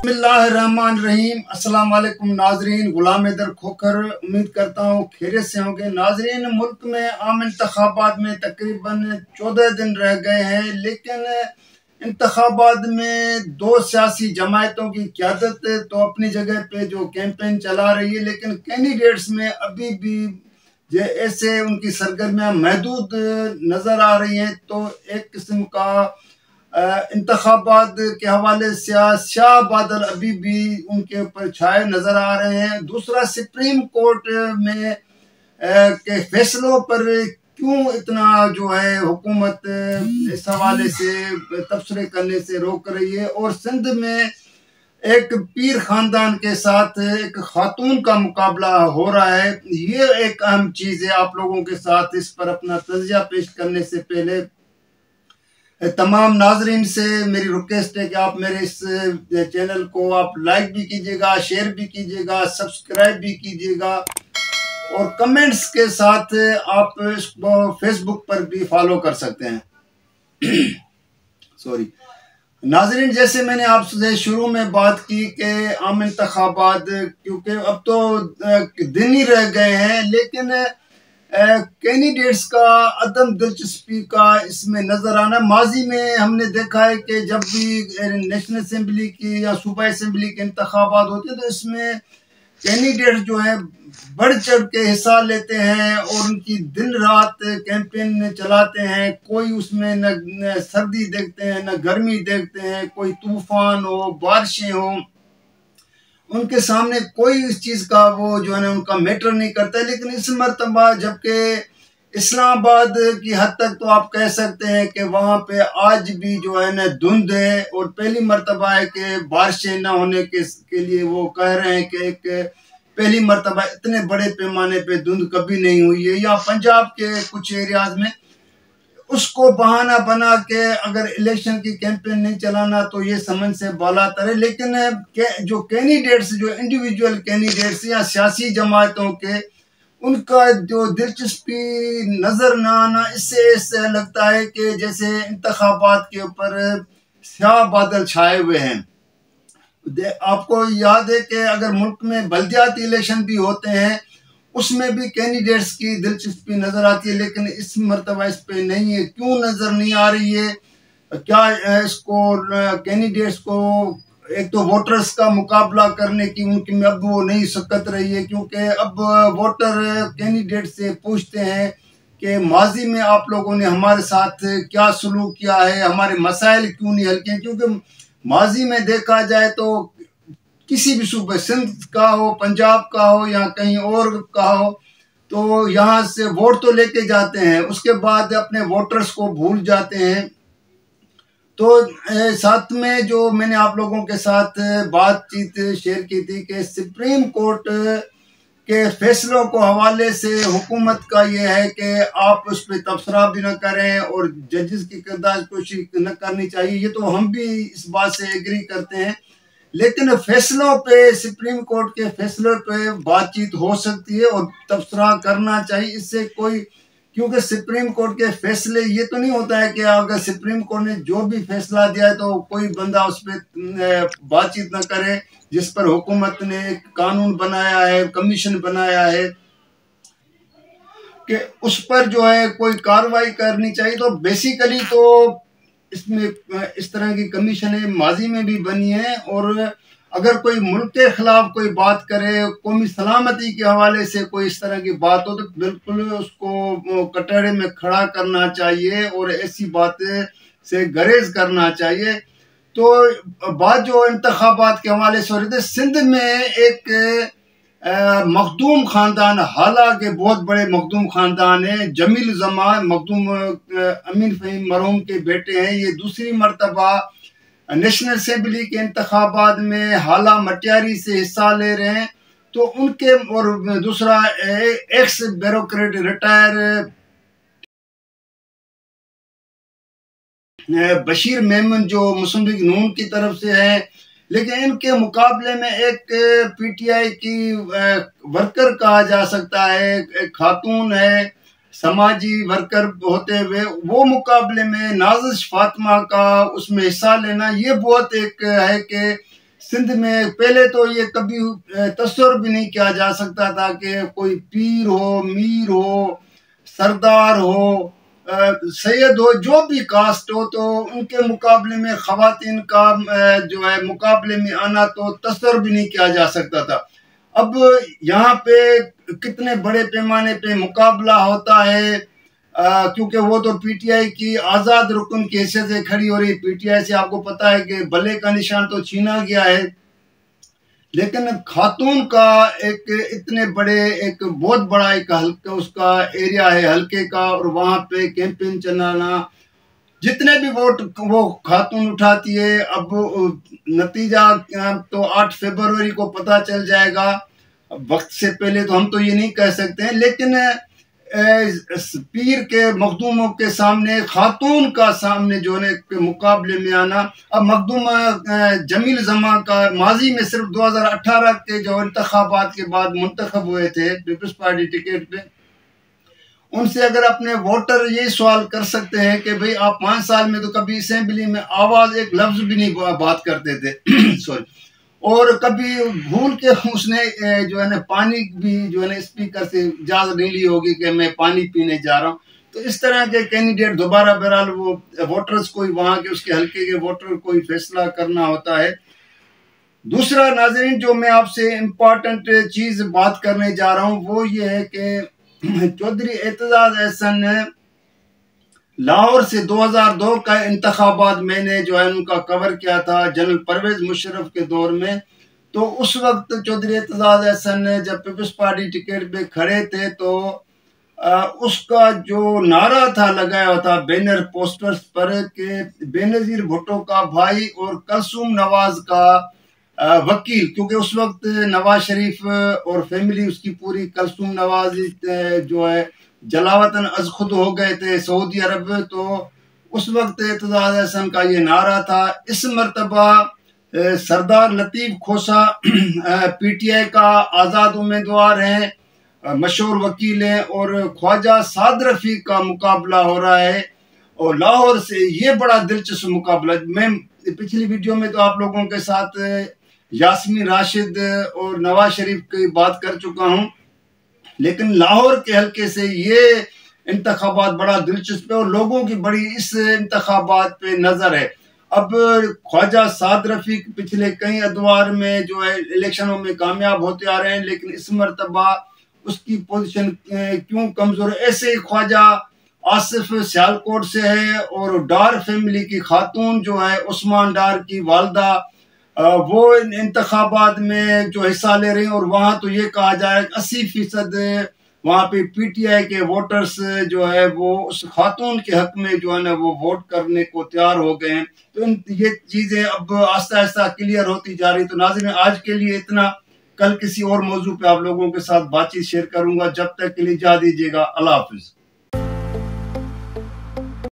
बिस्मिल्लाहिर्रहमानिर्रहीम। अस्सलाम वालेकुम नाजरीन, गुलाम हैदर खोखर। उम्मीद करता हूँ खैरियत से होंगे। नाजरीन, मुल्क में आम इंतखाबात में तकरीबन 14 दिन रह गए हैं, लेकिन इंतखाबात में दो सियासी जमायतों की क़यादत तो अपनी जगह पे जो कैंपेन चला रही है, लेकिन कैंडिडेट्स में अभी भी जो ऐसे उनकी सरगर्मियाँ महदूद नज़र आ रही हैं। तो एक किस्म का इंतखाबात के हवाले से स्याह बादल अभी भी उनके ऊपर छाए नज़र आ रहे हैं। दूसरा, सुप्रीम कोर्ट में के फैसलों पर क्यों इतना जो है हुकूमत इस हवाले से तबसरे करने से रोक रही है। और सिंध में एक पीर खानदान के साथ एक खातून का मुकाबला हो रहा है। ये एक अहम चीज़ है। आप लोगों के साथ इस पर अपना तजिया पेश करने से पहले तमाम नाजरीन से मेरी रिक्वेस्ट है कि आप मेरे इस चैनल को आप लाइक भी कीजिएगा, शेयर भी कीजिएगा, सब्सक्राइब भी कीजिएगा और कमेंट्स के साथ आप इसको फेसबुक पर भी फॉलो कर सकते हैं। सॉरी नाजरीन, जैसे मैंने आपसे शुरू में बात की कि आम इंतखाबात, क्योंकि अब तो दिन ही रह गए हैं, लेकिन कैंडिडेट्स का अदम दिलचस्पी का इसमें नज़र आना। माजी में हमने देखा है कि जब भी नेशनल असम्बली की या सूबा असम्बली के इंतखाबात होते हैं तो इसमें कैंडिडेट्स जो है बढ़ चढ़ के हिस्सा लेते हैं और उनकी दिन रात कैंपेन चलाते हैं। कोई उसमें न सर्दी देखते हैं, न गर्मी देखते हैं, कोई तूफान हो, बारिशें हों, उनके सामने कोई इस चीज़ का वो जो है ना उनका मैटर नहीं करता है। लेकिन इस मरतबा जबकि इस्लामाबाद की हद तक तो आप कह सकते हैं कि वहाँ पे आज भी जो है ना धुंध है, और पहली मरतबा है कि बारिशें न होने के लिए वो कह रहे हैं कि एक पहली मरतबा इतने बड़े पैमाने पे धुंध कभी नहीं हुई है। या पंजाब के कुछ एरियाज में उसको बहाना बना के अगर इलेक्शन की कैंपेन नहीं चलाना तो ये समझ से बाला तरे। लेकिन जो कैंडिडेट्स, जो इंडिविजुअल कैंडिडेट्स या सियासी जमातों के, उनका जो दिलचस्पी नज़र न आना, इससे ऐसा लगता है कि जैसे इंतखाबात के ऊपर स्याह बादल छाए हुए हैं। आपको याद है कि अगर मुल्क में बल्दियाती इलेक्शन भी होते हैं उसमें भी कैंडिडेट्स की दिलचस्पी नज़र आती है, लेकिन इस मरतबा इस पे नहीं है। क्यों नज़र नहीं आ रही है? क्या इसको कैंडिडेट्स को एक तो वोटर्स का मुकाबला करने की उनकी में अब वो नहीं सकत रही है, क्योंकि अब वोटर कैंडिडेट से पूछते हैं कि माजी में आप लोगों ने हमारे साथ क्या सलूक किया है, हमारे मसाइल क्यों नहीं हल किए। क्योंकि माजी में देखा जाए तो किसी भी सूबे, सिंध का हो, पंजाब का हो या कहीं और का हो, तो यहाँ से वोट तो लेके जाते हैं, उसके बाद अपने वोटर्स को भूल जाते हैं। तो साथ में जो मैंने आप लोगों के साथ बातचीत शेयर की थी कि सुप्रीम कोर्ट के फैसलों को हवाले से हुकूमत का ये है कि आप उस पर तबसरा भी न करें और जजेस की किरदार कोशिश न करनी चाहिए। ये तो हम भी इस बात से एग्री करते हैं, लेकिन फैसलों पे, सुप्रीम कोर्ट के फैसलों पे बातचीत हो सकती है और तबसरा करना चाहिए। इससे कोई, क्योंकि सुप्रीम कोर्ट के फैसले, ये तो नहीं होता है कि अगर सुप्रीम कोर्ट ने जो भी फैसला दिया है तो कोई बंदा उस पर बातचीत न करे, जिस पर हुकूमत ने एक कानून बनाया है, कमीशन बनाया है कि उस पर जो है कोई कार्रवाई करनी चाहिए। तो बेसिकली तो इसमें इस तरह की कमीशनें माजी में भी बनी है, और अगर कोई मुल्क के खिलाफ कोई बात करे, कौमी सलामती के हवाले से कोई इस तरह की बात हो, तो बिल्कुल उसको कटहरे में खड़ा करना चाहिए और ऐसी बातें से गरेज करना चाहिए। तो बात जो इंतखाबात के हवाले से हो रही थी, सिंध में एक मखदूम खानदान, हालांकि बहुत बड़े मखदूम खानदान है, जमील जमान मखदूम अमीन फ़हीम मरहूम के बेटे हैं। ये दूसरी मरतबा नेशनल असम्बली के इंतखाबात में हाला मटियारी से हिस्सा ले रहे हैं। तो उनके, और दूसरा x bureaucrat retire Bashir Memon जो मुस्लिम लीग नून की तरफ से है, लेकिन इनके मुकाबले में एक पीटीआई की वर्कर कहा जा सकता है, एक खातून है, समाजी वर्कर होते हुए वो मुकाबले में नाजिश फातिमा का उसमें हिस्सा लेना, ये बहुत एक है कि सिंध में पहले तो ये कभी तस्वर भी नहीं किया जा सकता था कि कोई पीर हो, मीर हो, सरदार हो, सैयद हो, जो भी कास्ट हो, तो उनके मुकाबले में खवातीन का जो है मुकाबले में आना तो तस्वर भी नहीं किया जा सकता था। अब यहाँ पे कितने बड़े पैमाने पे मुकाबला होता है, क्योंकि वो तो पीटीआई की आज़ाद रुकन की हैसियत से खड़ी हो रही। पीटीआई से आपको पता है कि भले का निशान तो छीना गया है, लेकिन खातून का एक इतने बड़े एक बहुत बड़ा एक हल्का उसका एरिया है हल्के का, और वहाँ पे कैंपेन चलाना, जितने भी वोट वो खातून उठाती है। अब नतीजा तो 8 फरवरी को पता चल जाएगा, वक्त से पहले तो हम तो ये नहीं कह सकते हैं, लेकिन पीर के मखदूमों के सामने खातून का सामने जो है के मुकाबले में आना। अब मखदूमा जमील जमा का माजी में सिर्फ 2018 के जो इंतखाबात के बाद मुंतखब हुए थे पीपल्स पार्टी टिकट पे, उनसे अगर अपने वोटर ये सवाल कर सकते हैं कि भाई आप 5 साल में तो कभी असेंबली में आवाज एक लफ्ज भी नहीं बात करते थे सॉरी, और कभी भूल के उसने जो है ना पानी भी जो है ना स्पीकर से इजाजत नहीं ली होगी कि मैं पानी पीने जा रहा हूँ। तो इस तरह के कैंडिडेट दोबारा बहरहाल वो वोटर्स को ही वहां के उसके हल्के के वोटर को ही फैसला करना होता है। दूसरा नाज़रीन जो मैं आपसे इम्पोर्टेंट चीज बात करने जा रहा हूँ वो ये है कि चौधरी एतजाज अहसन लाहौर से 2002 का इंतखाबात मैंने जो है उनका कवर किया था जनरल परवेज मुशर्रफ के दौर में। तो उस वक्त चौधरी एतजाज अहसन ने जब पीपल्स पार्टी टिकट पे खड़े थे तो उसका जो नारा था लगाया हुआ था बैनर पोस्टर्स पर कि बेनजीर भुट्टो का भाई और कलसूम नवाज का वकील, क्योंकि उस वक्त नवाज शरीफ और फैमिली उसकी पूरी कलसूम नवाज जो है जलावतन अज खुद हो गए थे सऊदी अरब। तो उस वक्त एतजाज अहसन का ये नारा था। इस मरतबा सरदार लतीफ़ खोसा पीटीआई का आज़ाद उम्मीदवार हैं, मशहूर वकील हैं, और ख्वाजा साद रफीक का मुकाबला हो रहा है। और लाहौर से ये बड़ा दिलचस्प मुकाबला, मैं पिछली वीडियो में तो आप लोगों के साथ यास्मीन राशिद और नवाज शरीफ की बात कर चुका हूँ, लेकिन लाहौर के हल्के से ये इंतखाबात बड़ा दिलचस्प है और लोगों की बड़ी इस इंतखाबात पे नजर है। अब ख्वाजा साद रफीक पिछले कई अदवार में जो है इलेक्शनों में कामयाब होते आ रहे हैं, लेकिन इस मरतबा उसकी पोजीशन क्यों कमजोर है। ऐसे ख्वाजा आसिफ सियालकोट से है और डार फैमिली की खातून जो है उस्मान डार की वालदा, वो इन इंतखाबात में जो हिस्सा ले रहे हैं, और वहाँ तो ये कहा जाए 80% वहाँ पे पीटीआई के वोटर्स जो है वो उस खातून के हक में जो है ना वो वोट करने को तैयार हो गए हैं। तो ये चीज़ें अब आस्ता आस्ता क्लियर होती जा रही। तो नाज़रीन आज के लिए इतना, कल किसी और मौजू पे आप लोगों के साथ बातचीत शेयर करूंगा। जब तक के लिए इजाज़त दीजिएगा, अल्लाह हाफिज।